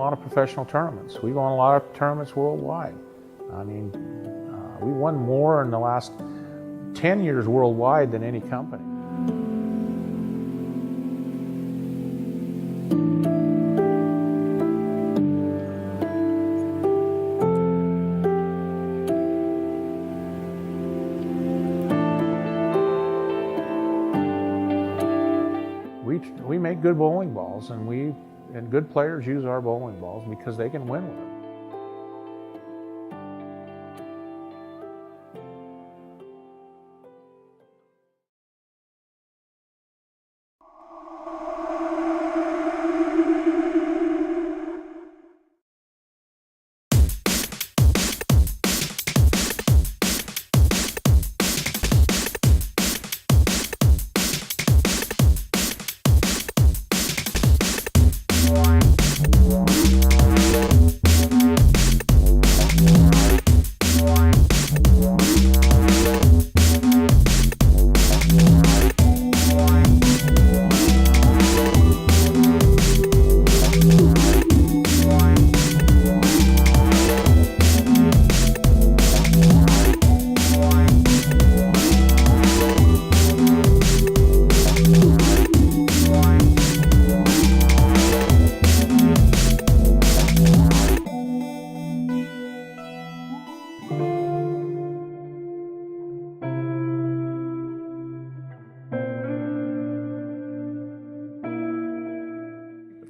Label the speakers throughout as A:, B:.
A: lot of professional tournaments. We've won a lot of tournaments worldwide. I mean, we won more in the last 10 years worldwide than any company. We make good bowling balls, and good players use our bowling balls because they can win with them.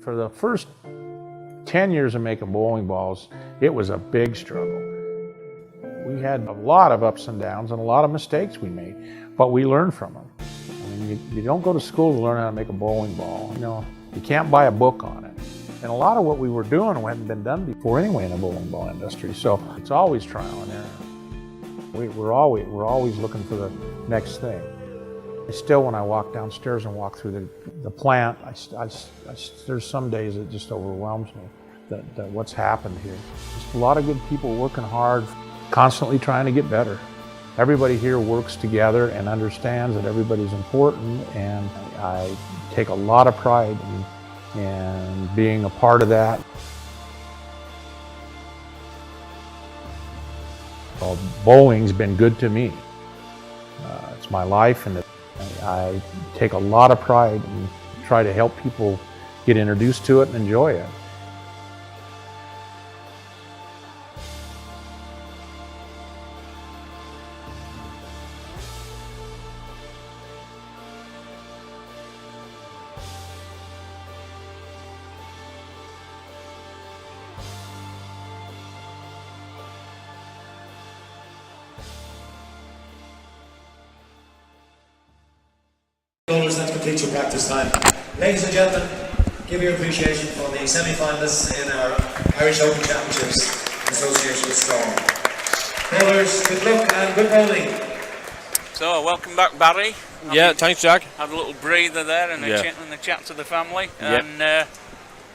A: For the first 10 years of making bowling balls, it was a big struggle. We had a lot of ups and downs and a lot of mistakes we made, but we learned from them. I mean, you don't go to school to learn how to make a bowling ball. You know, you can't buy a book on it. And a lot of what we were doing hadn't been done before anyway in the bowling ball industry. So it's always trial and error. We're always looking for the next thing. Still, when I walk downstairs and walk through the plant, there's some days it just overwhelms me that what's happened here. Just a lot of good people working hard, constantly trying to get better. Everybody here works together and understands that everybody's important, and I take a lot of pride in being a part of that. Well, bowling's been good to me. It's my life, and I take a lot of pride and try to help people get introduced to it and enjoy it.
B: Let's complete your practice time. Ladies and gentlemen, give your appreciation for the semi-finalists in our Irish Open Championships in association with Storm. Bowlers, good luck and good bowling.
C: So, welcome back, Barry.
D: Yeah, thanks, Jack.
C: Had a little breather there and a chat to the family. And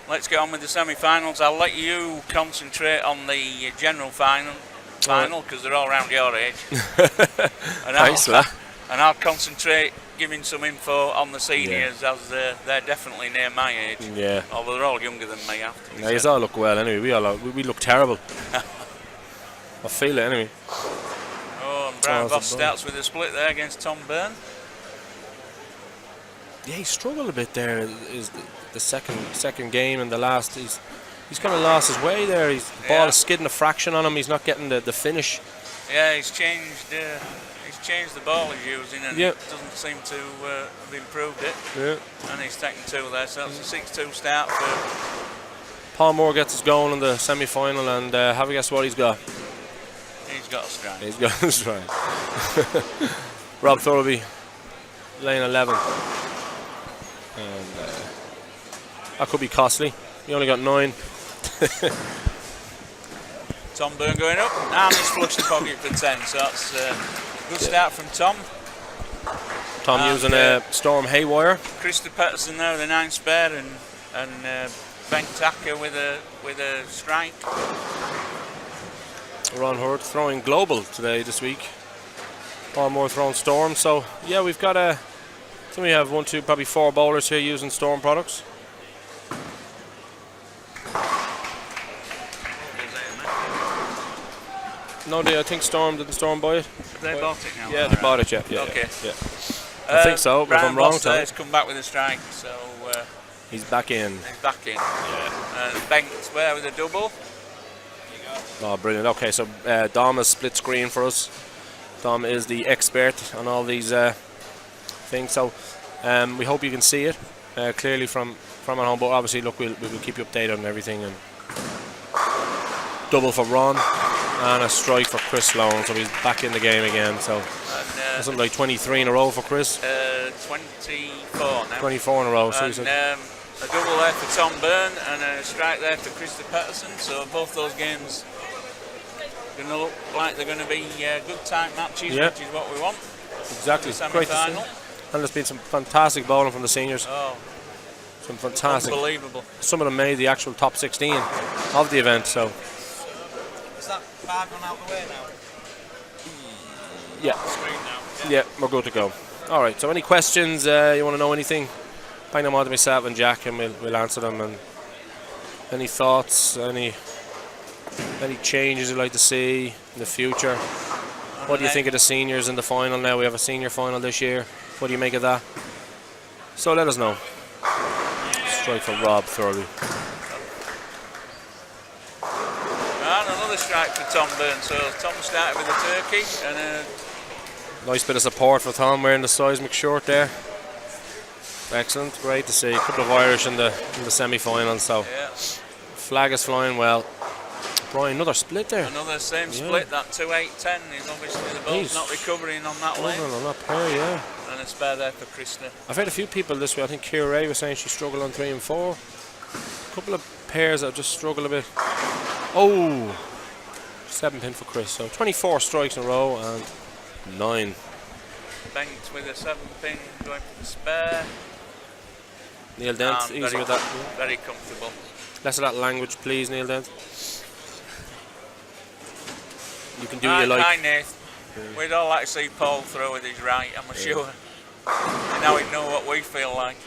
C: let's get on with the semi-finals. I'll let you concentrate on the general final because they're all around your age.
D: Thanks for that.
C: And I'll concentrate giving some info on the seniors as they're definitely near my age.
D: Yeah.
C: Although they're all younger than me after.
D: Yeah, you all look well anyway. We look terrible. I feel it anyway.
C: Oh, and Brian Voss starts with a split there against Tom Byrne.
D: Yeah, he struggled a bit there. Is the second game and the last. He's kind of lost his way there. The ball is skidding a fraction on him. He's not getting the finish.
C: Yeah, he's changed the ball he's using, and it doesn't seem to have improved it.
D: Yeah.
C: And he's taken two there, so that's a 6-2 start for
D: Paul Moore gets us going in the semi-final, and have a guess what he's got?
C: He's got a strike.
D: He's got a strike. Rob Thurlby, lane 11. And that could be costly. He only got 9.
C: Tom Byrne going up, and he's flushed the pocket for 10, so that's a good start from Tom.
D: Tom and using a Storm Haywire.
C: Christer Pettersson there with a 9 spare, and Ben Tucker with a strike.
D: Ron Hurd throwing Global this week. Paul Moore throwing Storm. So yeah, we've got we have 1, 2, probably 4 bowlers here using Storm products. No, I think didn't Storm buy it?
C: Have they bought it now?
D: Yeah, they bought it, yeah.
C: Okay.
D: Yeah. I think so, but if
C: Brian
D: I'm wrong,
C: Boss
D: Tom.
C: has come back with a strike, so
D: He's back in.
C: he's back in.
D: Yeah.
C: And Banks there with a double.
D: Oh, brilliant. Okay, so Dom has split screen for us. Dom is the expert on all these things, so we hope you can see it clearly from at home. But obviously, look, we'll keep you updated on everything. And double for Ron and a strike for Chris Sloan, so he's back in the game again. So something like 23 in a row for Chris.
C: 24 now.
D: 24 in a row. So
C: And
D: he's
C: a double there for Tom Byrne and a strike there for Krista Pettersson. So both those games going to look like they're going to be good tight matches,
D: Yeah.
C: which is what we want.
D: exactly
C: The
D: great to see.
C: semi-final.
D: And there's been some fantastic bowling from the seniors.
C: Oh,
D: Some fantastic.
C: unbelievable.
D: Some of them made the actual top 16 of the event. So
B: Is that 5 gone out the way now?
D: yeah.
C: Screen now.
D: Yeah, we're good to go. All right. So, any questions? You want to know anything? Bang them on to myself and Jack, and we'll answer them. And any thoughts? Any changes you'd like to see in the future? What do you think of the seniors in the final? Now we have a senior final this year. What do you make of that? So let us know. Strike for Rob Thurley.
C: And another strike for Tom Byrne. So Tom started with a turkey and a
D: Nice bit of support for Tom wearing the seismic shirt there. Excellent, great to see. A couple of Irish in the semi-final, so
C: yeah,
D: flag is flying well. Brian, another split there.
C: another same
D: Yeah.
C: split. That 2-8-10 is obviously the ball's
D: He's
C: not recovering on that lane.
D: Struggling on that pair, yeah.
C: And a spare there for Krista.
D: I've had a few people this week. I think Kira Ray was saying she struggled on 3 and 4. A couple of pairs that just struggle a bit. Oh, 7 pin for Chris. So 24 strikes in a row and 9.
C: Banked with a 7-pin going for the spare.
D: Neil Dent,
C: And
D: easy
C: very,
D: with that.
C: very comfortable.
D: Less of that language, please, Neil Dent. You can do what
C: Hi,
D: you like.
C: hi Nath. We'd all like to see Paul throw with his right, I'm sure. Now he'd know what we feel like.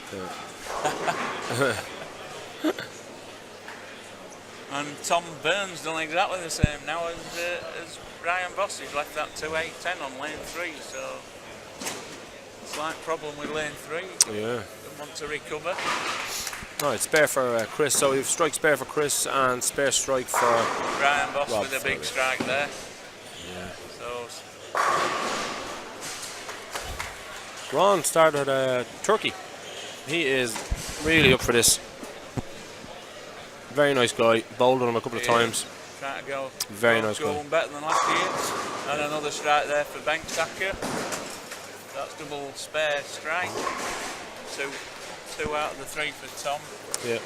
C: And Tom Byrne's done exactly the same now as Brian Voss. He's left that 2-8-10 on lane 3, so slight problem with lane 3.
D: Yeah.
C: Don't want to recover.
D: Alright, spare for Chris. So we've strike spare for Chris and spare strike for
C: Brian Voss
D: Rob
C: with a big
D: Thurley.
C: strike there.
D: Yeah.
C: So
D: Ron started Turkey. He is really up for this. Very nice guy. Bowled on him a couple of times.
C: trying to go
D: Very nice
C: go
D: guy.
C: one better than last year. And another strike there for Bankstacker. That's double spare strike. Two out of the 3 for Tom.
D: Yeah.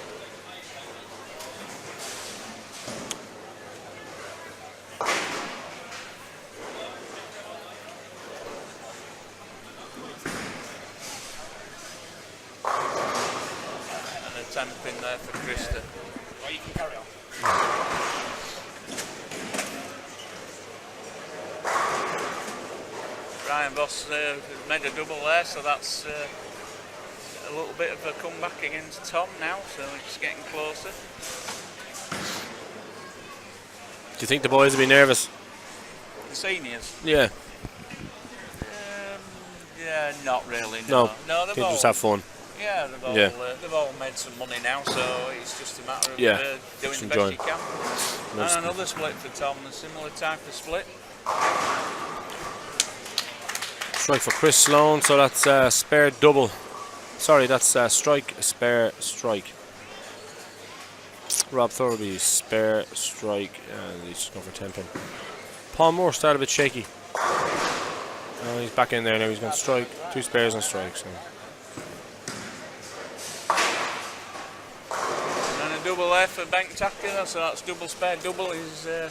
C: And a 10-pin there for Krista.
B: Well, you can carry on.
C: Brian Voss made a double there, so that's a little bit of a comeback against Tom now, so it's getting closer.
D: Do you think the boys will be nervous?
C: The seniors?
D: Yeah.
C: Yeah, not really.
D: No.
C: No, they've
D: They'll
C: all,
D: just have fun.
C: yeah, they've all,
D: Yeah.
C: they've all made some money now, so it's just a matter of
D: Yeah,
C: doing
D: just
C: the
D: enjoying.
C: best you can.
D: Nice.
C: And another split for Tom, a similar type of split.
D: Strike for Chris Sloan, so that's spare double. Sorry, that's strike, spare, strike. Rob Thurley, spare, strike, and he's just going for 10 pin. Paul Moore started a bit shaky. Oh, he's back in there now, he's going to strike, 2 spares and strikes. So.
C: And a double there for Bankstacker, so that's double spare double. Is a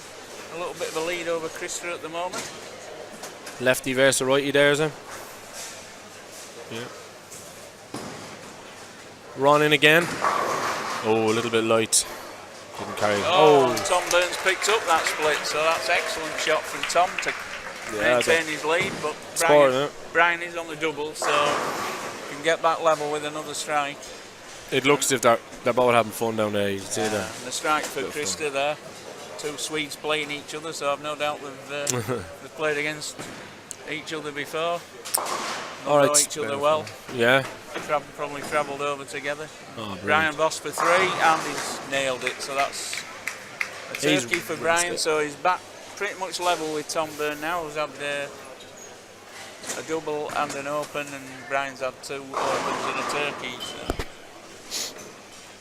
C: little bit of a lead over Krista at the moment.
D: Lefty versus righty there, is it? Yeah. Ron in again. Oh, a little bit light. Didn't carry.
C: Oh, Tom Burns picked up that split, so that's excellent shot from Tom to
D: Yeah,
C: maintain his lead. But
D: Scoring,
C: Brian,
D: yeah.
C: Brian is on the double, so can get back level with another strike.
D: It looks as if they're both having fun down there. You can see that.
C: And the strike for
D: Bit of
C: Krista there. two Swedes playing each other, so I've no doubt they've played against each other before.
D: All right,
C: Know each other well.
D: Yeah.
C: Probably travelled over together.
D: Oh,
C: Brian Boss for 3, and he's nailed it. So that's a
D: He's
C: turkey for
D: really
C: Brian.
D: good.
C: So he's back pretty much level with Tom Byrne now, who's had a double and an open, and Brian's had 2 opens and a turkey. So.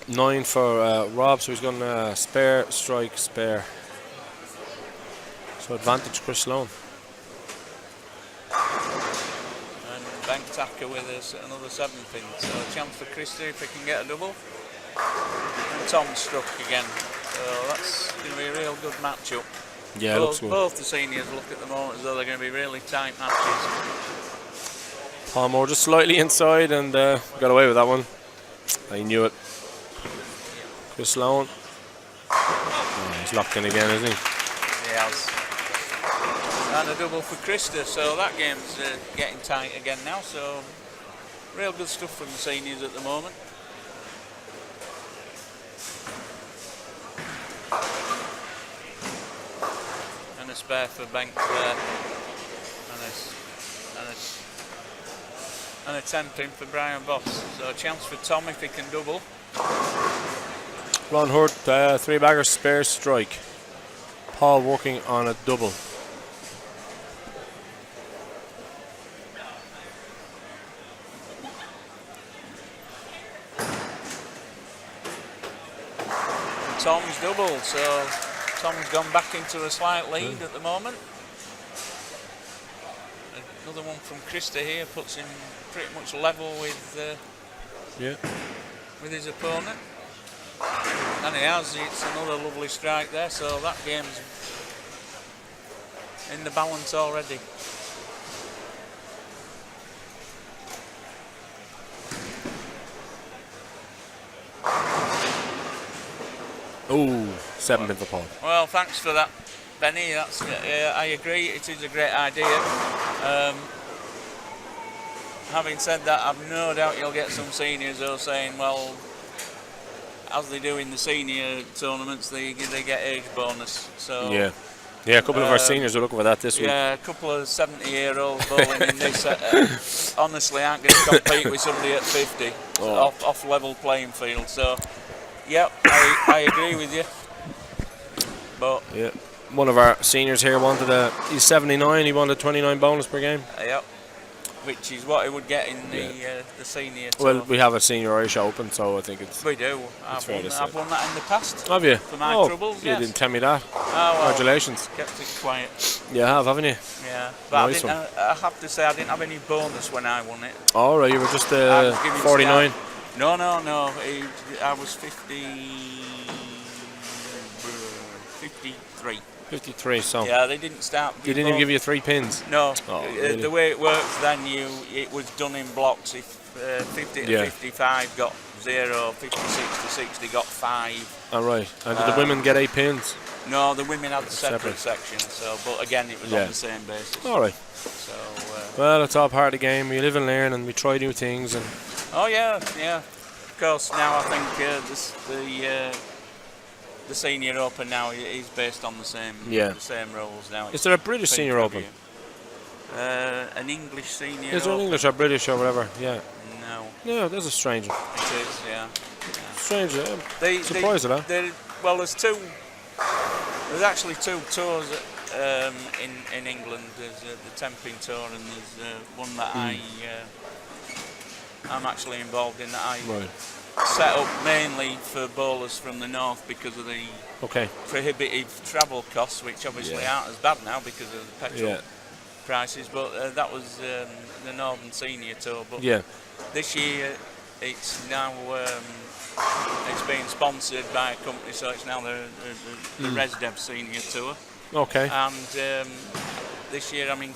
D: 9 for Rob, so he's gone spare, strike, spare. So advantage Chris Sloan.
C: And Bank Tacker with another 7 pin. So a chance for Christie if he can get a double. And Tom struck again. So that's going to be a real good matchup.
D: Yeah, looks good.
C: Both the seniors look at the moment as though they're going to be really tight matches.
D: Paul Moore just slightly inside and got away with that one. I knew it. Chris Sloan. Oh, he's locked in again, isn't he?
C: He has. And a double for Krista, so that game's getting tight again now. So real good stuff from the seniors at the moment. And a spare for Banks there. And a 10 pin for Brian Boss. So a chance for Tom if he can double.
D: Ron Hurt, 3-bagger, spare, strike. Paul working on a double.
C: Tom's double, so Tom's gone back into a slight lead at the moment. Another one from Krista here puts him pretty much level with his opponent. And he has, it's another lovely strike there, so that game's in the balance already.
D: Oh, 7 pin for Paul.
C: Well, thanks for that, Benny. That's I agree. It is a great idea. Having said that, I've no doubt you'll get some seniors who are saying, well, as they do in the senior tournaments, they get age bonus. So
D: Yeah, a couple of our seniors are looking for that this week.
C: yeah, a couple of 70-year-olds bowling in this honestly aren't going to compete with somebody at 50 off level playing field. So. Yep, I agree with you. But
D: Yeah, one of our seniors here wanted he's 79. He wanted 29 bonus per game.
C: yep, which is what he would get in the senior tour.
D: Well, we have a senior Irish Open, so I think it's.
C: We do.
D: fair to say.
C: I've won that in the past.
D: Have you?
C: For my troubles,
D: You
C: yes.
D: didn't tell me that.
C: Oh, well,
D: Congratulations.
C: kept it quiet.
D: You have, haven't you?
C: Yeah, but
D: Nice
C: I have to say I didn't have any bonus when I won it.
D: All right, you were just
C: I was giving
D: 49.
C: Sky- No. I was 53.
D: 53. So
C: Yeah, they didn't start.
D: they didn't even give you 3 pins.
C: No,
D: Oh, really?
C: the way it works then, it was done in blocks. If 50 to 55 got 0, 56 to 60 got 5.
D: All right. And did the women get 8 pins?
C: No, the women had a separate
D: Separate.
C: section. So, but again, it was
D: Yeah.
C: on the same basis.
D: All right.
C: So,
D: Well, it's all part of the game. We live and learn, and we try new things. And
C: oh yeah. Of course, now I think the Senior Open now is based on the same rules now.
D: is there a British
C: It's
D: Senior Open?
C: An English Senior
D: Is there an
C: Open?
D: English or British or whatever? Yeah.
C: No,
D: Yeah, there's a strange one.
C: it is. Yeah.
D: Strange. Surprised at that.
C: Well, there's actually 2 tours in England. There's the Temping Tour, and there's one that I'm actually involved in that I
D: Right.
C: set up mainly for bowlers from the north because of the
D: Okay.
C: prohibitive travel costs, which obviously aren't as bad now because of the petrol prices. But that was the Northern Senior Tour. But
D: Yeah.
C: this year it's now it's being sponsored by a company, so it's now the ResDev Senior Tour.
D: Okay.
C: And this year, I mean,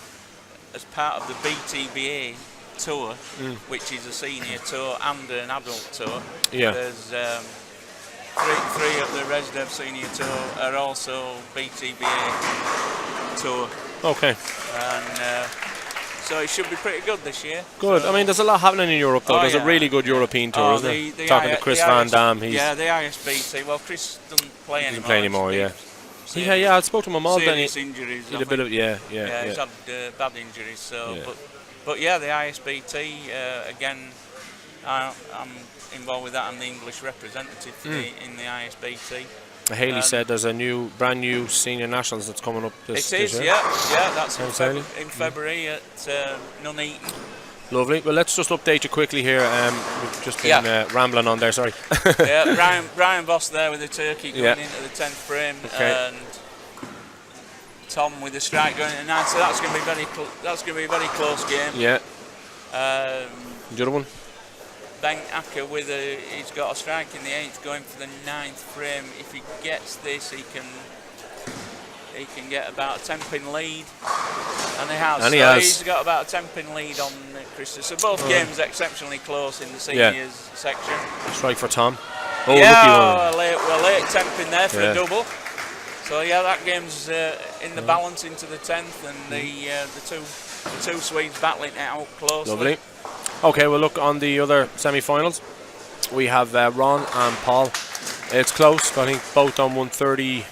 C: as part of the BTBA tour, which is a senior tour and an adult tour,
D: Yeah.
C: there's three of the ResDev Senior Tour are also BTBA tour,
D: Okay.
C: and so it should be pretty good this year.
D: Good. I mean, there's a lot happening in Europe, though.
C: Oh,
D: there's a
C: yeah.
D: really good European tour, isn't there? Talking to Chris Van Dam, he's
C: the ISBC. Well, Chris doesn't play anymore.
D: doesn't play anymore. Yeah. I spoke to my mum. Then
C: serious injuries.
D: he had a bit of
C: he's had bad injuries. So,
D: Yeah.
C: but yeah, the ISBT again. I'm involved with that. I'm the English representative in the ISBT.
D: Haley said there's a brand new senior nationals that's coming up this
C: It is,
D: year.
C: yeah. That's in
D: Haley?
C: February at Nuneaton.
D: Lovely. Well, let's just update you quickly here. We've just been rambling on there. Sorry.
C: Yeah, Brian Voss there with the turkey going into the 10th frame,
D: Okay.
C: and Tom with the strike going into 9th. So that's going to be a very close game.
D: Yeah.
C: Um,
D: The other one.
C: Bengt Acker he's got a strike in the 8th going for the 9th frame. If he gets this, he can get about a 10-pin lead, and he has. He's got about a 10-pin lead on Christopher. So both games exceptionally close in the seniors section.
D: Strike for Tom. Oh,
C: yeah,
D: lucky one.
C: late 10-pin there for a double. So yeah, that game's in the balance into the 10th, and the two Swedes battling it out closely.
D: Lovely. Okay, we'll look on the other semi-finals. We have Ron and Paul. It's close. I think both on 130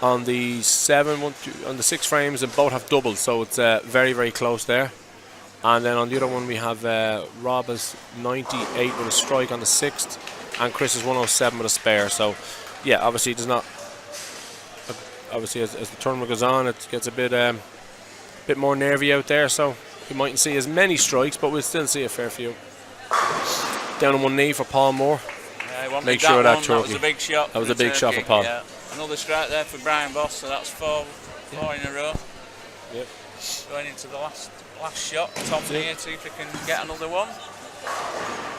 D: on the 6 frames, and both have doubles, so it's very, very close there. And then on the other one we have Rob is 98 with a strike on the 6th, and Chris is 107 with a spare. So yeah, obviously there's not. Obviously, as the tournament goes on, it gets a bit more nervy out there. So you mightn't see as many strikes, but we'll still see a fair few. Down on one knee for Paul Moore. Make sure that turkey.
C: That was a big shot.
D: That was a big shot for Paul.
C: Yeah. Another strike there for Brian Voss, so that's four in a row.
D: Yep.
C: Going into the last shot. Tom here, see if he can get another one.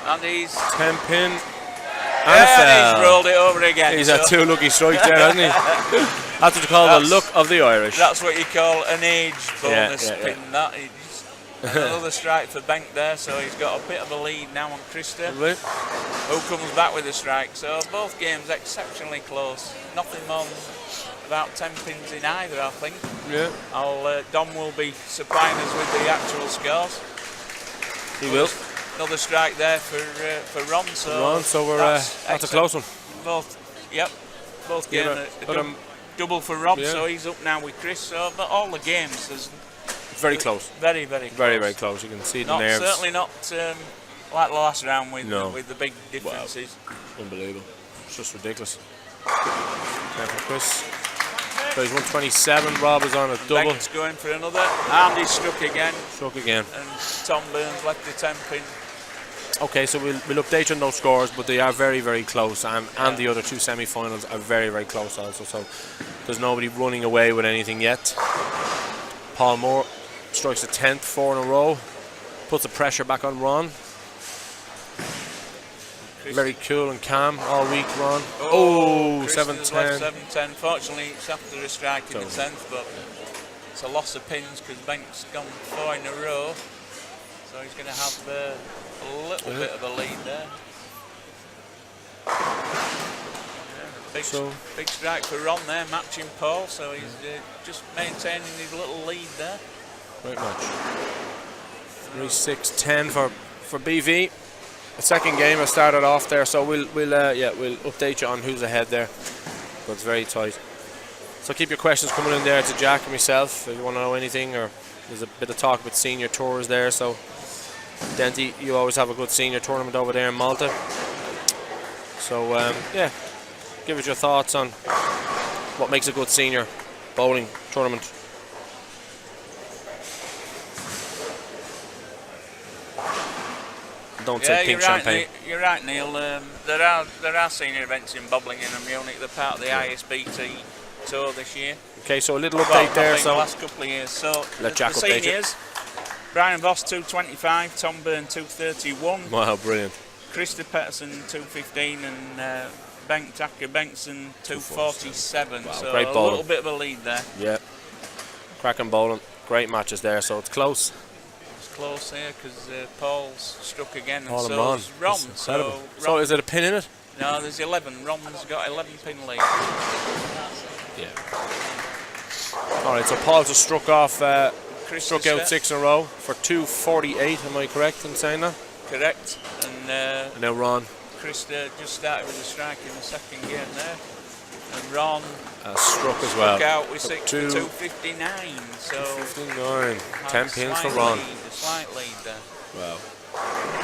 C: And he's
D: 10 pin.
C: he's rolled it over again.
D: He's had 2 lucky strikes there, hasn't he? That's what you call the luck of the Irish.
C: That's what you call an age bonus pin.
D: Yeah.
C: Another strike for Bengt there, so he's got a bit of a lead now on Krista, who comes back with a strike. So both games exceptionally close. Nothing more than about 10 pins in either, I think.
D: Yeah.
C: Dom will be supplying us with the actual scores.
D: He will.
C: Another strike there for Ron.
D: So we're that's a close one.
C: Both games double for Rob, so he's up now with Chris. So, but all the games, there's
D: very close.
C: Very, very close.
D: Very, very close. You can see the nerves.
C: Certainly not like the last round with the big differences.
D: Wow. Unbelievable. It's just ridiculous. There for Chris. So he's 127. Rob is on a double.
C: Bengt's going for another. And he's struck again. And Tom Burns left the 10 pin.
D: Okay, so we'll update on those scores, but they are very, very close, and the other 2 semi-finals are very, very close also. So there's nobody running away with anything yet. Paul Moore strikes the 10th, 4 in a row, puts the pressure back on Ron. Very cool and calm all week, Ron. 7-10.
C: 7-10. Fortunately, it's after a strike in the 10th, but it's a loss of pins because Bengt's gone 4 in a row. So he's going to have a little bit of a lead there. Big strike for Ron there, matching Paul. So he's just maintaining his little lead there.
D: Great match. 3-6-10 for BV. The second game has started off there, so we'll update you on who's ahead there. But it's very tight. So keep your questions coming in there to Jack and myself if you want to know anything, or there's a bit of talk about senior tours there. So Denty, you always have a good senior tournament over there in Malta. So give us your thoughts on what makes a good senior bowling tournament. Don't take pink champagne.
C: You're right, Neil. There are senior events in Bobblingen and Munich. They're part of the ISBT tour this year.
D: Okay, so a little update there. So
C: the last couple of years. So
D: let Jack
C: the
D: update
C: seniors, Brian Voss 225, Tom Byrne 231.
D: Wow, brilliant.
C: Krista Pettersson 215 and Bengt Acker Bengtsson 247.
D: Wow,
C: so
D: great
C: a
D: bowling.
C: little bit of a lead there.
D: Yeah, cracking bowling. Great matches there. So it's close.
C: Close here because Paul's struck again, and
D: Paul and
C: so's Ron.
D: So is it a pin in it?
C: No, there's 11. Ron's got 11 pin lead.
D: Yeah. All right, so Paul's just struck off, struck out 6 in a row for 248. Am I correct in saying that?
C: Correct. And
D: now Ron.
C: Chris just started with a strike in the second game there. And Ron
D: Struck as well.
C: struck out with 6 for
D: Two.
C: 259. So
D: 59.
C: had
D: 10
C: a
D: pins for
C: slight
D: Ron.
C: lead, a slight lead there.
D: Wow.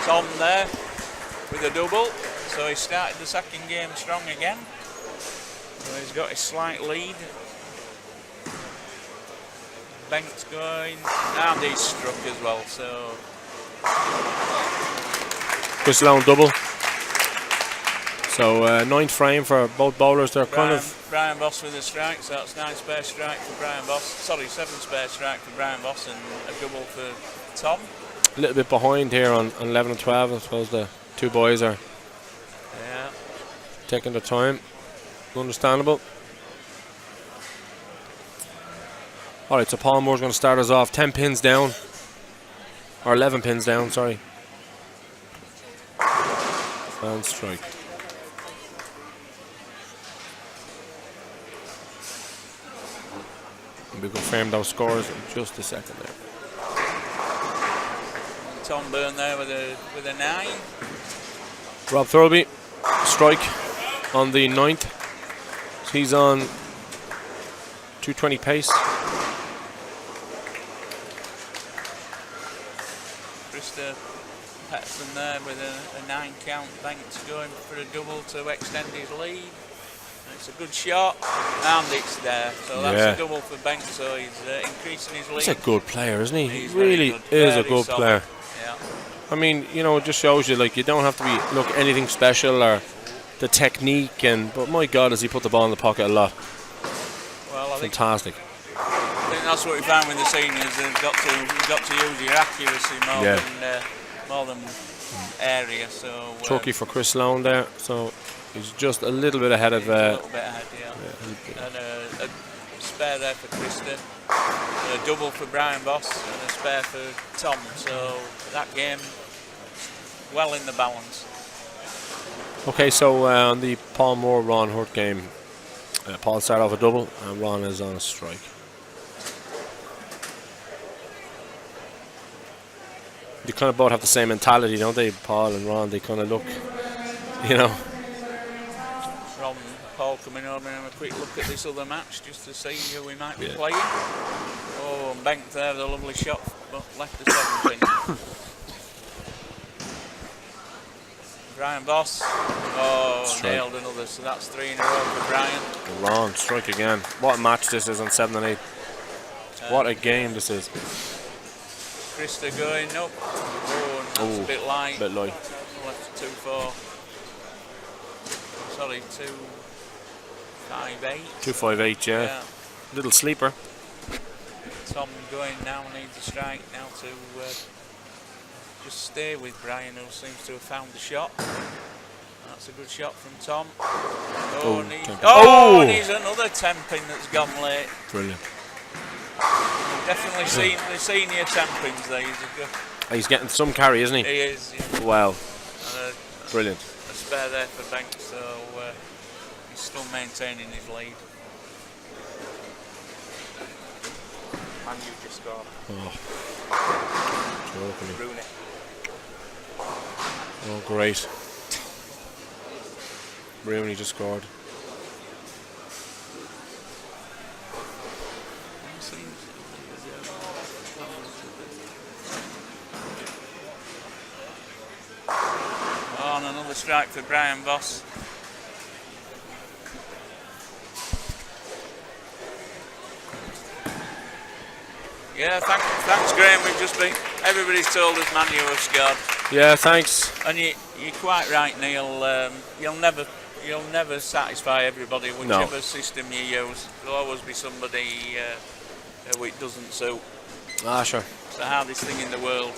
C: Tom there with a double. So he started the second game strong again. So he's got a slight lead. Banks going, and he's struck as well. So
D: Chris Sloan double. So 9th frame for both bowlers. They're kind of
C: Brian Boss with a strike, so that's 9 spare strike for Brian Boss. Sorry, 7 spare strike for Brian Boss and a double for Tom.
D: a little bit behind here on 11 and 12. I suppose the two boys are
C: Yeah.
D: taking their time. Understandable. All right, so Paul Moore's going to start us off. 10 pins down, or 11 pins down. Sorry. And strike. We'll confirm those scores in just a second there.
C: Tom Byrne there with a 9.
D: Rob Thurlby, strike on the 9th. So he's on 220 pace.
C: Krista Petson there with a 9 count. Banks going for a double to extend his lead. It's a good shot, and it's there. So that's
D: Yeah.
C: a double for Banks, so he's increasing his lead.
D: He's a good player, isn't he?
C: He's
D: He really
C: very
D: is a
C: very
D: good
C: solid.
D: player.
C: Yeah.
D: I mean, you know, it just shows you, like, you don't have to be anything special or the technique, but my God, does he put the ball in the pocket a lot?
C: Well, I think
D: Fantastic.
C: that's what we found with the seniors. You've got to use your accuracy more than area. So
D: Turkey for Chris Sloan there, so he's just a little bit ahead of.
C: he's a little bit ahead, yeah. And a spare there for Krista, a double for Brian Boss, and a spare for Tom. So that game well in the balance.
D: Okay, so on the Paul Moore Ron Hurt game, Paul started off a double and Ron is on a strike. They kind of both have the same mentality, don't they, Paul and Ron? They kind of look, you know.
C: From Paul coming over and have a quick look at this other match just to see who we might be playing. Oh, and Bank there with a lovely shot, but left the 7 pin. Brian Boss,
D: Strike.
C: nailed another, so that's 3 in a row for Brian.
D: Ron, strike again. What a match this is on 7 and 8. What a game this is.
C: Krista going up. Oh, and that's a bit light.
D: Bit light.
C: Left 2-4. Sorry, 2-5-8.
D: 258, yeah.
C: Yeah.
D: Little sleeper.
C: Tom going now, needs a strike now to just stay with Brian, who seems to have found the shot. That's a good shot from Tom.
D: Oh,
C: And he's,
D: 10 pin.
C: and he's another 10 pin that's gone late.
D: Brilliant.
C: Definitely seen the senior 10 pins there. He's a good.
D: He's getting some carry, isn't he?
C: He is. Yeah.
D: Wow.
C: And
D: Brilliant.
C: a spare there for Banks, so he's still maintaining his lead. And you just scored. Rooney.
D: Oh, great. Rooney just scored. Oh, and another strike for Brian Boss. Yeah, thanks Graham. We've just been, everybody's told us Manu have scored. Yeah, thanks.
C: And you're quite right, Neil. You'll never satisfy everybody, whichever system you use. There'll always be somebody who it doesn't suit.
D: Ah, sure.
C: It's the hardest thing in the world.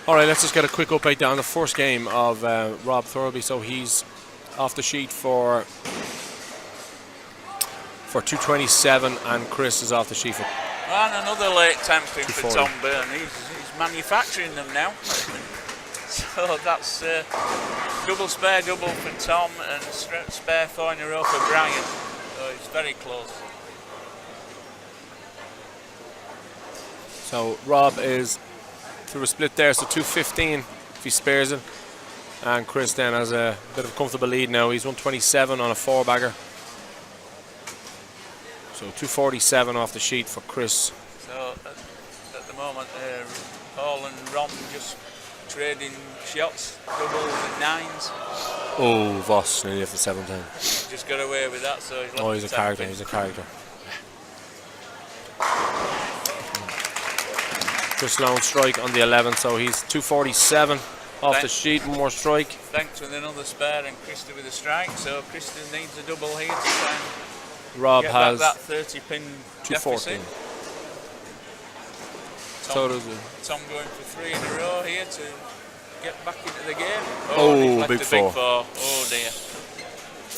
D: All right, let's just get a quick update down the first game of Rob Thurlby. So he's off the sheet for 227, and Chris is off the sheet for.
C: And another late tempting for
D: 240.
C: Tom Byrne. He's manufacturing them now. So that's double spare double for Tom and spare 4 in a row for Brian. So it's very close.
D: So Rob is through a split there, so 215 if he spares it. And Chris then has a bit of a comfortable lead now. He's 127 on a 4-bagger. So 247 off the sheet for Chris.
C: So at the moment, Paul and Ron just trading shots, doubles and nines.
D: Oh, Voss nearly off the 7-10.
C: Just got away with that, so he's
D: Oh, he's a character. He's a character. Chris Sloan strike on the 11, so he's 247 off the sheet. More strike.
C: Thanks with another spare and Krista with a strike. So Krista needs a double here to try and
D: Rob
C: get
D: has
C: that 30-pin
D: 214.
C: deficit.
D: So does
C: Tom going for 3 in a row here to get back into the game.
D: Oh,
C: he's left
D: big
C: a
D: four.
C: big 4. Oh dear.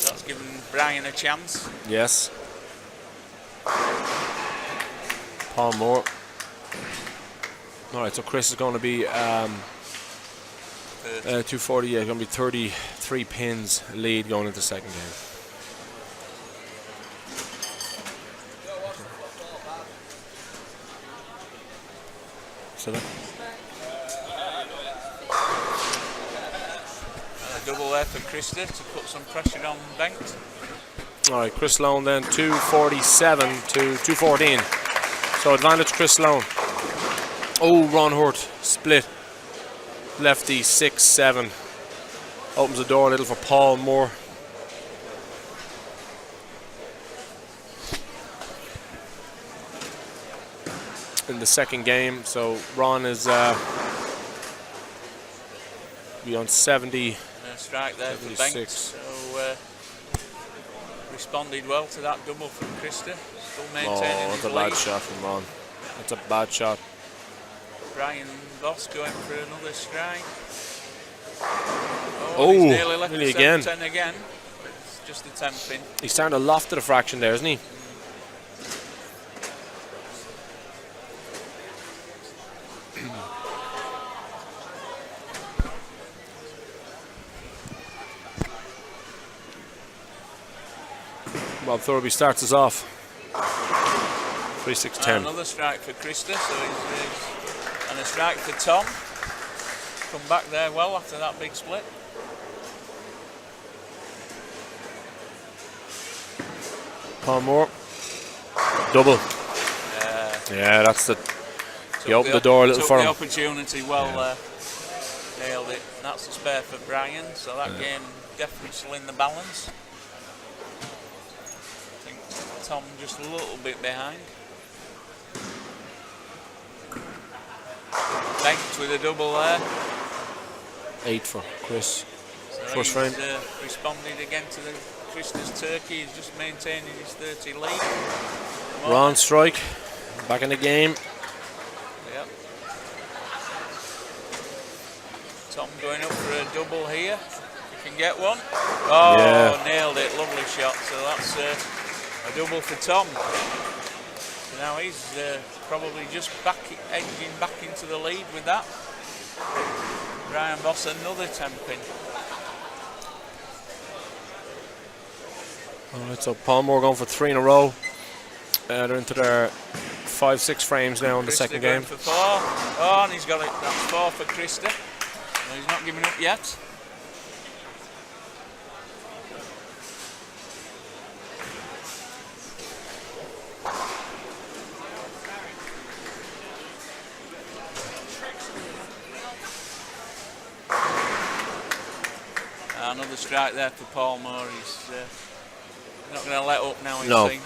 C: That's given Brian a chance.
D: Yes. Paul Moore. All right, so Chris is going to be 240. Yeah, going to be 33 pins lead going into the second game. So that.
C: Double there for Krista to put some pressure on Bengt.
D: All right, Chris Sloan then 247 to 214. So advantage Chris Sloan. Oh, Ron Hurt split. Lefty 6-7. Opens the door a little for Paul Moore. In the second game, so Ron is beyond 70.
C: Strike there for Bengt.
D: 76.
C: So responded well to that double from Krista. Still
D: Oh,
C: maintaining
D: that's
C: his
D: a bad
C: lead.
D: shot from Ron. That's a bad shot.
C: Brian Voss going for another strike.
D: Oh,
C: he's nearly left
D: nearly
C: the
D: again.
C: 7-10 again. But it's just a 10-pin.
D: He's starting to loft to the fraction there, isn't he? Rob Thurby starts us off. 3-6-10.
C: Another strike for Krista, so and a strike for Tom. Come back there well after that big split.
D: Paul Moore. Double. Yeah, that's the. He opened the door a little for
C: the
D: him.
C: Opportunity well nailed it. And that's a spare for Brian, so that game definitely still in the balance. I think Tom just a little bit behind. Bengt with a double there.
D: 8 for Chris.
C: So
D: First frame.
C: responded again to the Krista's turkey. He's just maintaining his 30 lead.
D: Ron strike. Back in the game.
C: Yep. Tom going up for a double here. He can get one. Oh,
D: Yeah.
C: nailed it. Lovely shot. So that's a double for Tom. So now he's probably just edging back into the lead with that. Brian Voss another 10-pin.
D: All right, so Paul Moore going for 3 in a row. They're into their 5-6 frames now in the
C: Krista
D: second
C: going
D: game.
C: for 4. Oh, and he's got it. That's 4 for Krista. No, he's not giving up yet. Another strike there for Paul Moore. He's not going to let up now.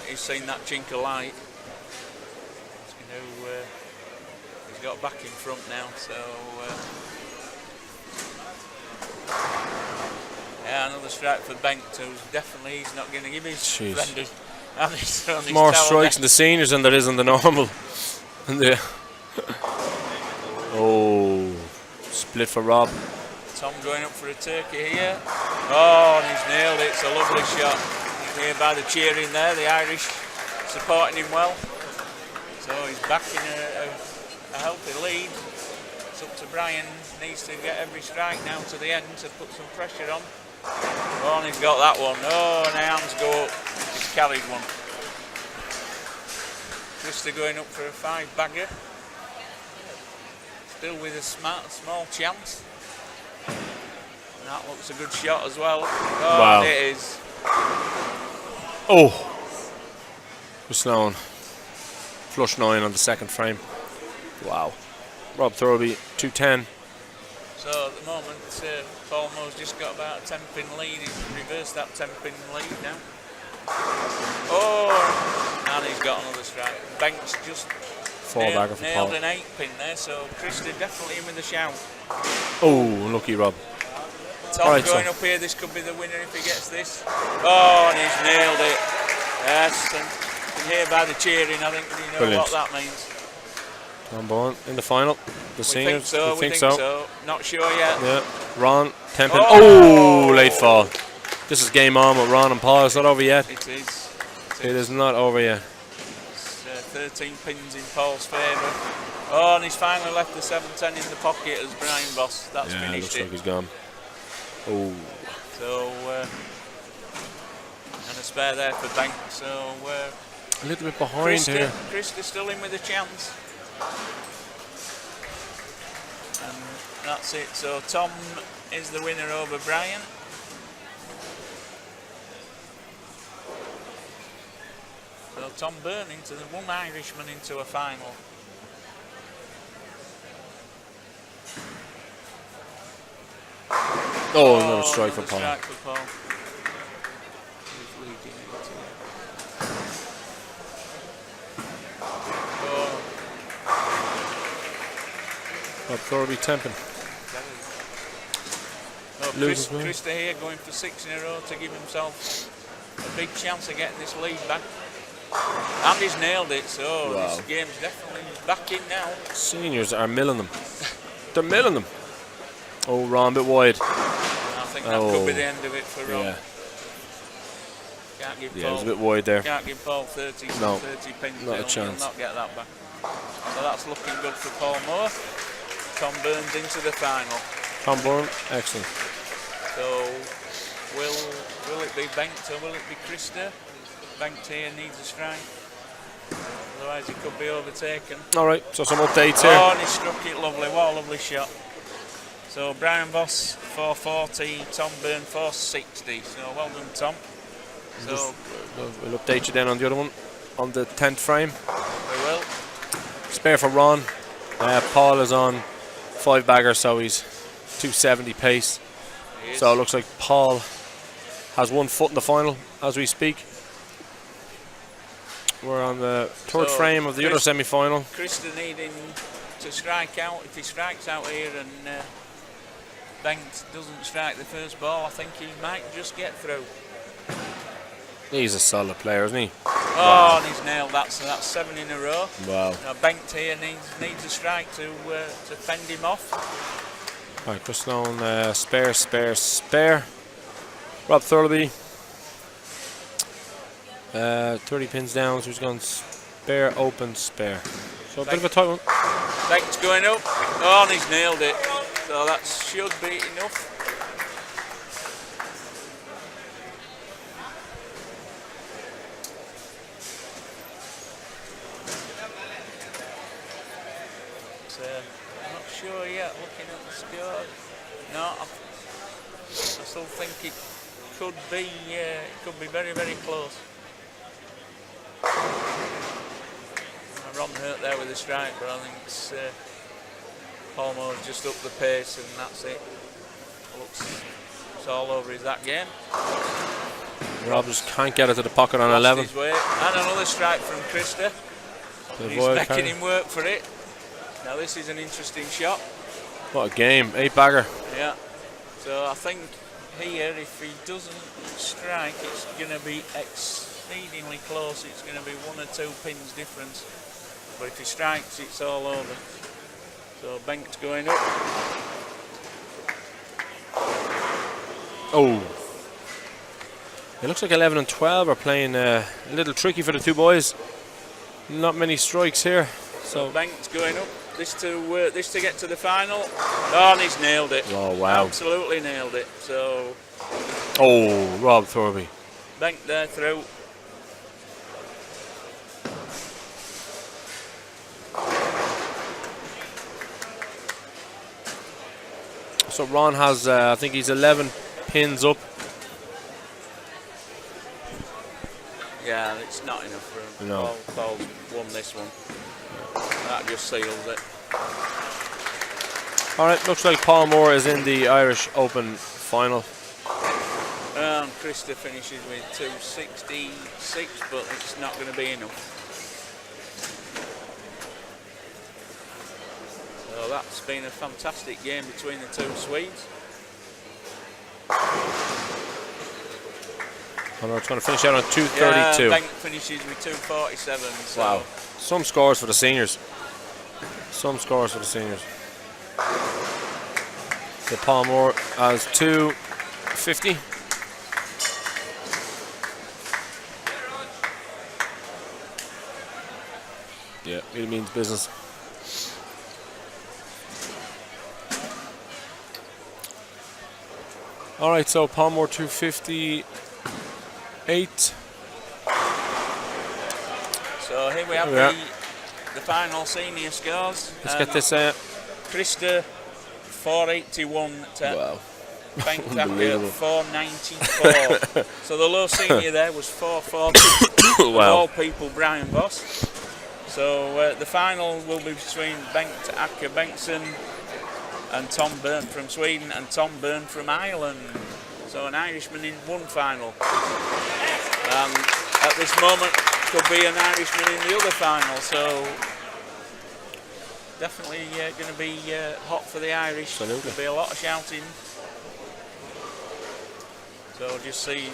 C: He's seen that chink of light. He's got back in front now. So another strike for Bengt, who's definitely he's not going to give his friend on his
D: More
C: towel
D: strikes
C: there.
D: in the seniors than there is in the normal. Oh, split for Rob.
C: Tom going up for a turkey here. Oh, and he's nailed it. It's a lovely shot. You can hear by the cheering there, the Irish supporting him well. So he's back in a healthy lead. It's up to Brian. Needs to get every strike now to the end to put some pressure on. Oh, and he's got that one. Oh, and the arms go up. He's carried one. Krista going up for a 5-bagger. Still with a small chance. That looks a good shot as well. Oh,
D: Wow.
C: it is.
D: Oh! For Sloan. Flush 9 on the second frame. Wow. Rob Thurlby, 210.
C: So at the moment, Paul Moore's just got about a 10-pin lead. He's reversed that 10-pin lead now. Oh! And he's got another strike. Banks just
D: Bagger for
C: nailed
D: Paul.
C: an 8-pin there, so Christie definitely in with the shout.
D: Oh, lucky Rob.
C: Tom
D: Alright,
C: going
D: so
C: up here, this could be the winner if he gets this. Oh, and he's nailed it. Yes, and you can hear by the cheering, I think you know
D: Brilliant.
C: what that means.
D: Tom Bowen in the final. The
C: We
D: seniors.
C: think so. Not sure yet.
D: Yeah. Ron, 10 pin.
C: Oh!
D: Oh, late fall. This is game on with Ron and Paul. It's not over yet.
C: It is.
D: It is not over yet.
C: It's, 13 pins in Paul's favour. Oh, and he's finally left the 7-10 in the pocket as Brian Boss. That's
D: Yeah,
C: finished
D: looks
C: it.
D: like he's gone. Oh.
C: So, and a spare there for Bank. So,
D: A little bit behind here.
C: Christie still in with a chance. And that's it. So, Tom is the winner over Brian. So, Tom Byrne into the one Irishman into a final.
D: Oh, another strike for
C: another
D: Paul.
C: strike for Paul. He's leading into it. Oh,
D: Rob Thurlby, 10 pin.
C: oh,
D: Loses one.
C: Christie here going for 6 in a row to give himself a big chance of getting this lead back. And he's nailed it, so
D: Wow.
C: this game's definitely back in now.
D: Seniors are milling them. They're milling them. Oh, Ron, a bit wide.
C: And I think that could be the end of it for Rob.
D: Yeah,
C: Can't give
D: yeah, it was a
C: Paul,
D: bit wide there.
C: can't give Paul 30,
D: No,
C: 30 pins.
D: not a
C: He'll
D: chance.
C: not get that back. So that's looking good for Paul Moore. Tom Burns into the final.
D: Tom Bowen, excellent.
C: So will it be Banked or will it be Christie? Banked here needs a strike. Otherwise he could be overtaken.
D: All right, so some updates
C: Oh,
D: here.
C: and he struck it lovely. What a lovely shot. So Brian Voss 440, Tom Byrne 460. So well done, Tom. So
D: We'll update you then on the other one, on the 10th frame.
C: we will.
D: Spare for Ron. Paul is on 5 bagger, so he's 270 pace.
C: He is.
D: So it looks like Paul has 1 foot in the final as we speak. We're on the third
C: So
D: frame of the other semi-final.
C: Christie needing to strike out. If he strikes out here and Banked doesn't strike the first ball, I think he might just get through.
D: He's a solid player, isn't he?
C: Oh, and he's nailed that. So that's 7 in a row.
D: Wow.
C: Now Banked here needs a strike to fend him off.
D: Right, Chris Sloan, spare. Rob Thurlby. 30 pins down, so he's gone spare, open, spare. So a bit of a tight one.
C: Bank's going up. Oh, and he's nailed it. So that should be enough. So, I'm not sure yet, looking at the score. No, I still think it could be very, very close. Ron hurt there with a strike, but I think it's Paul Moore's just up the pace and that's it. Looks it's all over. Is that game?
D: Rob just can't get it to the pocket on
C: Lost
D: 11.
C: his way. And another strike from Christie.
D: The
C: He's
D: void
C: making
D: carry.
C: him work for it. Now this is an interesting shot.
D: What a game, 8 bagger.
C: Yeah. So I think here, if he doesn't strike, it's going to be exceedingly close. It's going to be 1 or 2 pins difference. But if he strikes, it's all over. So Bank's going up.
D: Oh. It looks like 11 and 12 are playing a little tricky for the two boys. Not many strikes here.
C: So Bank's going up. This to get to the final. Oh, and he's nailed it.
D: Oh, wow.
C: Absolutely nailed it. So
D: Oh, Rob Thurlby.
C: Bank there through.
D: So Ron has, I think he's 11 pins up.
C: Yeah, it's not enough for him.
D: No.
C: Paul's won this one. That just seals it.
D: All right, looks like Paul Moore is in the Irish Open final.
C: And Krista finishes with 266, but it's not going to be enough. So that's been a fantastic game between the two Swedes.
D: And it's going to finish out on 232.
C: Yeah, Bank finishes with 247. So
D: Wow. Some scores for the seniors. Some scores for the seniors. So Paul Moore has 250. Yeah, really means business. All right, so Paul Moore 258.
C: So here we have
D: Yeah.
C: the final senior scores.
D: Let's get this out.
C: Krista 481 to
D: Wow.
C: Bank Tucker
D: Unbelievable.
C: 494. So the low senior there was 440. Of
D: Wow.
C: all people, Brian Voss. So the final will be between Bengt Acker Bengtsson and Tom Byrne from Sweden and Tom Byrne from Ireland. So an Irishman in one final. At this moment could be an Irishman in the other final. So definitely going to be hot for the Irish.
D: Absolutely.
C: There'll be a lot of shouting. So just seeing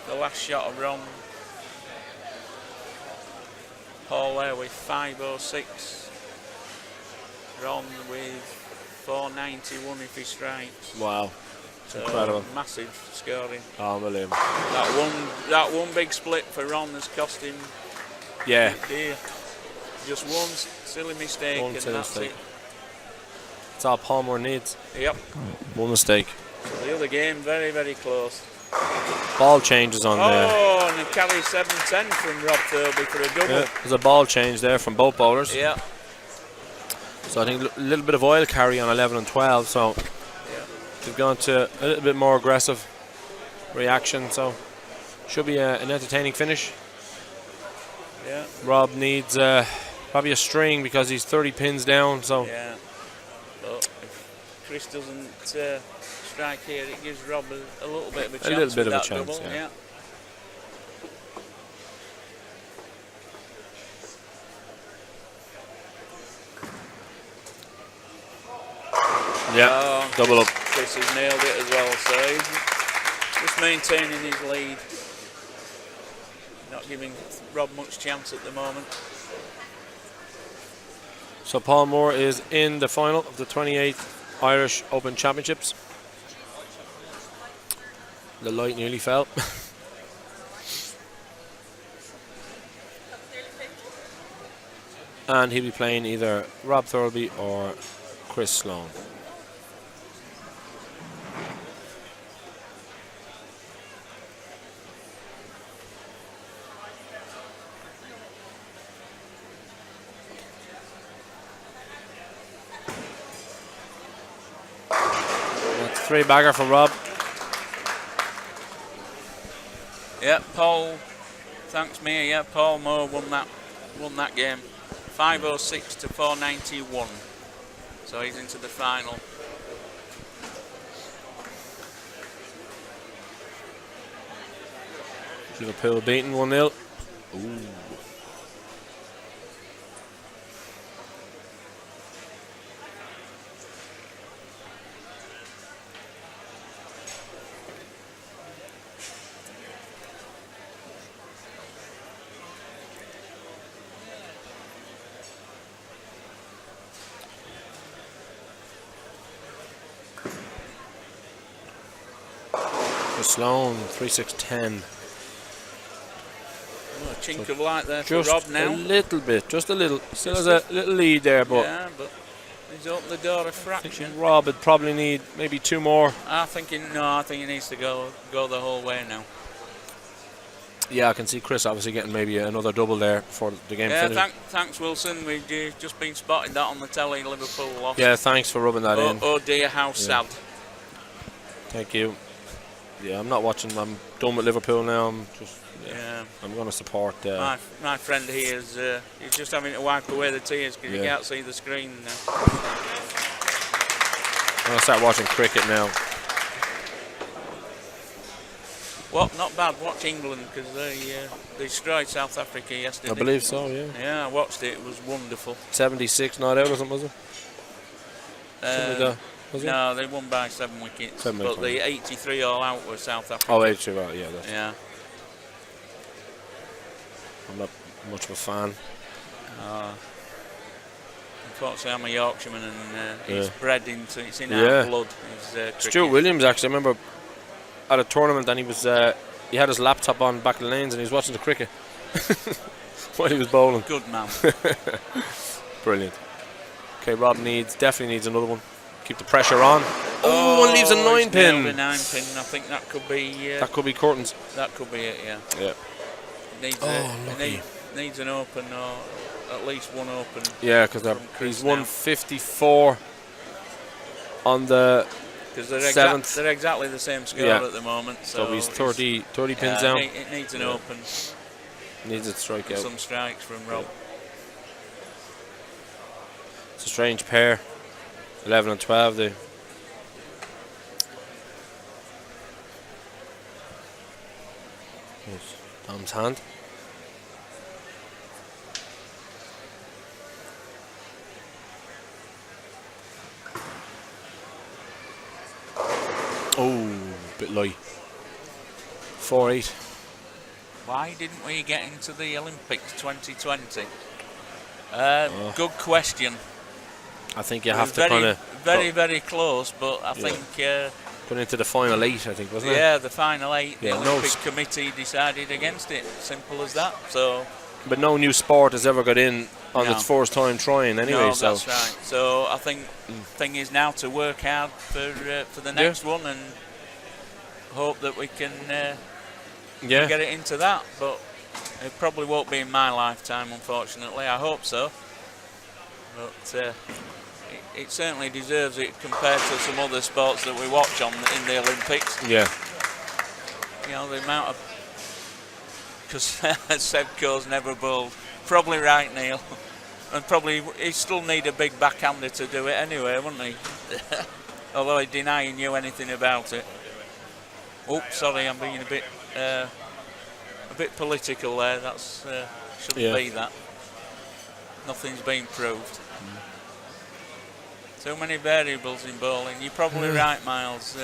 C: the last shot of Ron. Paul there with 506. Ron with 491 if he strikes.
D: Wow.
C: So
D: Incredible.
C: massive scoring.
D: Unbelievable.
C: That one big split for Ron has cost him
D: Yeah.
C: dear. Just one silly mistake
D: One
C: and
D: silly
C: that's
D: mistake. That's all Paul Moore needs.
C: it. Yep.
D: One mistake.
C: So the other game very, very close.
D: Ball changes on there.
C: Oh, and a carry 7-10 from Rob Thurlby for a double.
D: Yeah, there's a ball change there from both bowlers.
C: Yeah.
D: So I think a little bit of oil carry on 11 and 12. So they've gone to a little bit more aggressive reaction. So should be an entertaining finish.
C: Yeah.
D: Rob needs probably a string because he's 30 pins down. So
C: Yeah. But if Chris doesn't strike here, it gives Rob a little bit of a chance.
D: little bit
C: with
D: of a
C: that
D: chance,
C: double.
D: yeah.
C: Oh,
D: double up.
C: Chris has nailed it as well, so he's just maintaining his lead. Not giving Rob much chance at the moment.
D: So Paul Moore is in the final of the 28th Irish Open Championships. The light nearly fell. And he'll be playing either Rob Thurlby or Chris Sloan. That's three bagger for Rob.
C: Yeah, Paul, thanks me. Yeah, Paul Moore won that game, 506 to 491. So he's into the final.
D: Liverpool beaten 1-0. Ooh. For Sloan, 3-6-10.
C: Oh, a chink of light there for
D: Just
C: Rob
D: a
C: now.
D: little bit, just a little. Still has a little lead there, but
C: Yeah, but he's opened the door a
D: I think
C: fraction.
D: Rob would probably need maybe two more.
C: I think he needs to go the whole way now.
D: Yeah, I can see Chris obviously getting maybe another double there before the game
C: Yeah,
D: finishes.
C: thanks Wilson. We've just been spotting that on the telly. Liverpool lost.
D: Yeah, thanks for rubbing that in.
C: Oh dear, how sad.
D: Thank you. Yeah, I'm not watching. I'm done with Liverpool now. I'm just.
C: Yeah.
D: I'm going to support.
C: My friend here is he's just having to wipe away the tears because
D: Yeah.
C: he can't see the screen now.
D: I'm going to start watching cricket now.
C: Well, not bad. Watch England because they destroyed South Africa yesterday.
D: I believe so. Yeah.
C: Yeah, I watched it. It was wonderful.
D: 76 not out or something, was it? Something like that. Was it?
C: No, they won by 7 wickets.
D: 7
C: but
D: wickets.
C: the 83 all out were South Africa.
D: Oh, actually, right. Yeah. That's,
C: Yeah.
D: I'm not much of a fan.
C: Unfortunately, I'm a Yorkshireman and it's
D: Yeah.
C: bred into it's in
D: Yeah.
C: our blood. It's,
D: Stuart Williams, actually, I remember at a tournament and he was he had his laptop on back of the lanes and he was watching the cricket while he was bowling.
C: Good man.
D: Brilliant. Okay, Rob definitely needs another one. Keep the pressure on. Oh, and leaves a 9
C: he's nailed
D: pin.
C: a 9 pin. I think that could be.
D: That could be curtains.
C: That could be it. Yeah.
D: Yeah.
C: Needs
D: lucky.
C: needs an open or at least one open.
D: Yeah, because
C: Chris
D: he's
C: now.
D: 154 on the
C: Because they're,
D: seventh.
C: they're exactly the same score
D: Yeah.
C: at the moment.
D: So he's 30 pins
C: yeah,
D: down.
C: It needs an open.
D: Needs a strikeout.
C: Some strikes from Rob.
D: It's a strange pair. 11 and 12. They. Here's Tom's hand. Oh, bit light. 4-8.
C: Why didn't we get into the Olympics 2020? Good question.
D: I think you
C: We
D: have
C: were
D: to kind of
C: very close, but I think
D: put into the final 8. I think, wasn't it?
C: yeah, the final 8,
D: Yeah,
C: the
D: no
C: Olympic
D: s-
C: committee decided against it. Simple as that. So
D: But no new sport has ever got in on
C: No.
D: its first time trying. Anyway,
C: no,
D: so
C: that's right. So I think thing is now to work hard for the next one and hope that we can
D: yeah.
C: get it into that. But it probably won't be in my lifetime, unfortunately. I hope so. But it certainly deserves it compared to some other sports that we watch in the Olympics.
D: Yeah.
C: You know, the amount of... Because Seb Coe's never bowled. Probably right, Neil. And probably he'd still need a big backhander to do it anyway, wouldn't he? Although he'd deny he knew anything about it. Oh, sorry, I'm being a bit political there. That's shouldn't be that. Nothing's been proved. Too many variables in bowling. You're probably right, Miles.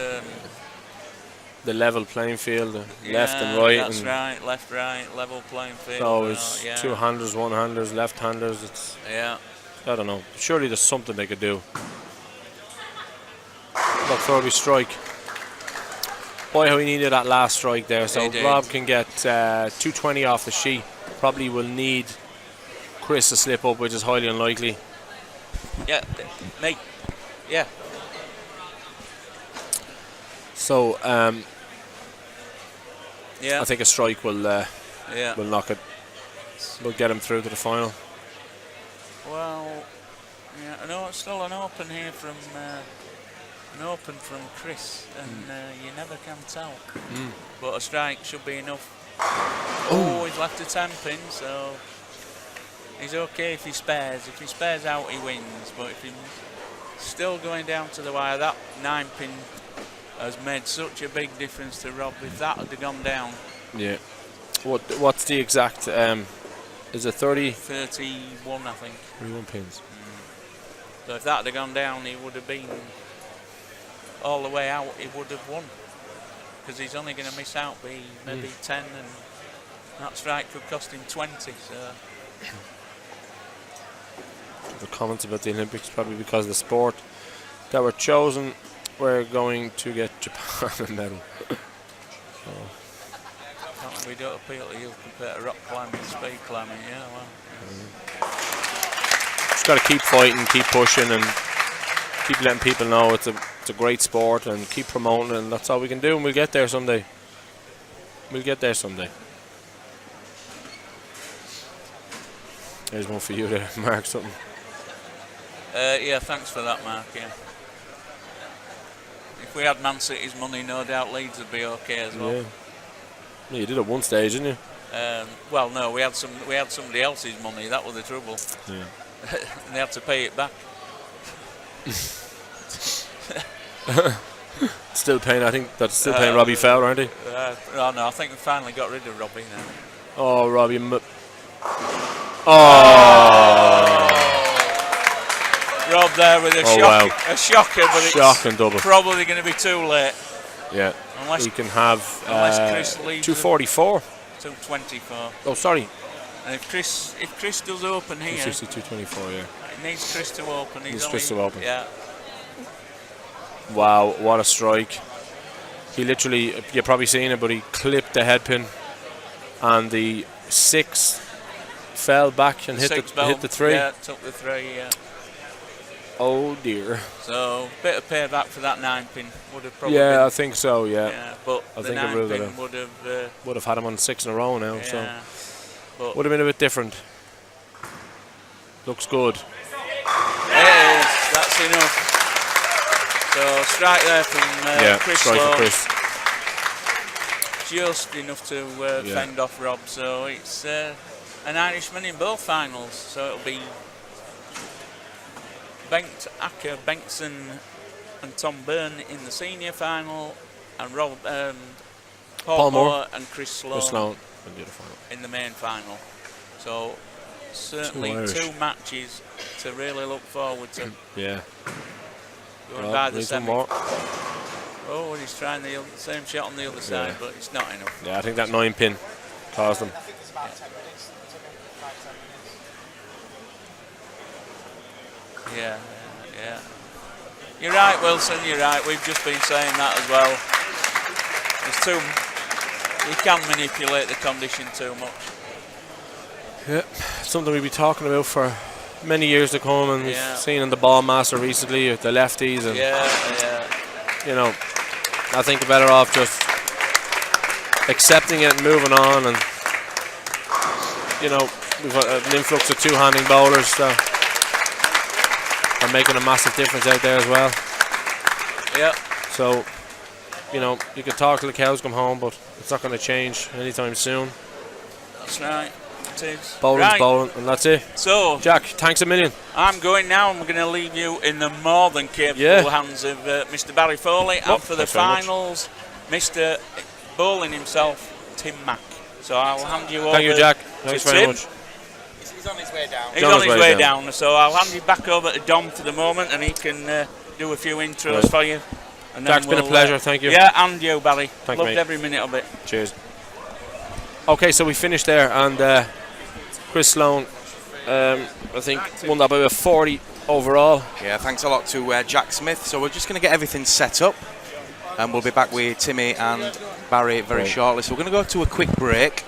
D: The level playing field, left and right.
C: That's
D: and
C: right, left, right, level playing field.
D: So it's
C: yeah.
D: two-handers, one-handers, left-handers. It's
C: Yeah.
D: I don't know. Surely there's something they could do. Look, Thurby strike. Boy, how he needed that last strike there. So
C: He did.
D: Rob can get 220 off the sheet. Probably will need Chris to slip up, which is highly unlikely.
C: Yeah, mate. Yeah.
D: So
C: Yeah.
D: I think a strike will
C: Yeah.
D: knock it. Will get him through to the final.
C: Well, yeah. I know it's still an open here from Chris, and you never can tell. But a strike should be enough. Oh, he's left a 10 pin, so he's okay if he spares. If he spares out, he wins. But if he's still going down to the wire, that 9 pin has made such a big difference to Rob. If that had gone down,
D: Yeah. What's the exact? Is it 30?
C: 31, I think.
D: 31 pins.
C: So if that had gone down, he would have been all the way out. He would have won because he's only going to miss out by maybe 10, and that strike could cost him 20. So
D: The comments about the Olympics probably because the sport that were chosen were going to get Japan a medal.
C: we don't appeal to you compared to rock climbing, speed climbing. Yeah, well.
D: Just got to keep fighting, keep pushing, and keep letting people know it's a great sport, and keep promoting it, and that's all we can do, and we'll get there someday. We'll get there someday. There's one for you there, Mark. Something.
C: Yeah, thanks for that, Mark. Yeah. If we had Man City's money, no doubt Leeds would be okay as well.
D: Yeah. Yeah, you did at one stage, didn't you?
C: Well, no, we had somebody else's money. That was the trouble.
D: Yeah.
C: And they had to pay it back.
D: Still paying. I think that's still paying Robbie Fowler, aren't they?
C: Oh no, I think we finally got rid of Robbie now.
D: Oh, Robbie.
C: Rob there with a shocker, but
D: Shock and double.
C: it's probably going to be too late.
D: Yeah.
C: Unless
D: You can have
C: Chris leaves
D: 244.
C: 224.
D: Oh, sorry.
C: And if Chris does open here,
D: 224, yeah.
C: it needs Chris to open.
D: Needs Chris to open.
C: Yeah.
D: Wow, what a strike. He literally, you've probably seen it, but he clipped the head pin. And the 6 fell back and hit the 3.
C: Yeah, took the 3, yeah.
D: Oh dear.
C: So, bit of payback for that 9 pin would have probably
D: Yeah,
C: been,
D: I think so, yeah.
C: but
D: I
C: the
D: think it
C: 9
D: would
C: pin
D: have.
C: would have
D: Had him on 6 in a row now, so
C: but
D: would have been a bit different. Looks good.
C: it is, that's enough. So strike there from Chris
D: strike
C: Sloan.
D: for Chris.
C: Just enough to fend off Rob. So it's an Irishman in both finals. So it'll be Bengt, Acker, Bengtson and Tom Byrne in the senior final, and Paul Moore and Chris Sloan
D: in the final.
C: in the main final. So certainly two matches to really look forward to.
D: Yeah.
C: Going by the
D: needs
C: semi.
D: one more.
C: Oh, and he's trying the same shot on the other side, but it's not enough.
D: Yeah, I think that 9 pin caused him.
C: Yeah. You're right, Wilson, you're right. We've just been saying that as well. You can manipulate the condition too much.
D: Yeah, something we'll be talking about for many years to come, and we've seen in the Ball Master recently with the lefties, and you know, I think we're better off just accepting it and moving on, and you know, we've got an influx of two-handing bowlers that are making a massive difference out there as well.
C: Yeah.
D: So, you know, you can talk till the cows come home, but it's not going to change anytime soon.
C: That's right. It is.
D: Bowling's bowling, and that's it.
C: So,
D: Jack, thanks a million.
C: I'm going now, and we're going to leave you in the more than capable hands of Mr. Barry Foley, and for the finals, Mr. Bowling himself, Tim Mack. So I'll hand you over.
D: Thank you, Jack.
C: To
D: Thanks
C: Tim.
D: very much.
E: He's on his way down.
C: He's on his way down, so I'll hand you back over to Dom for the moment, and he can do a few intros for you. And
D: Jack, it's been a pleasure. Thank you.
C: Yeah, and you, Barry.
D: Thank
C: Loved
D: you, mate.
C: every minute of it.
D: Cheers. Okay, so we finished there, and Chris Sloan, I think, won that by about 40 overall.
E: Yeah, thanks a lot to Jack Smith. So we're just going to get everything set up, and we'll be back with Timmy and Barry very shortly. So we're going to go to a quick break,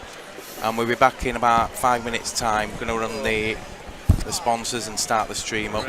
E: and we'll be back in about 5 minutes' time. We're going to run the sponsors and start the stream up.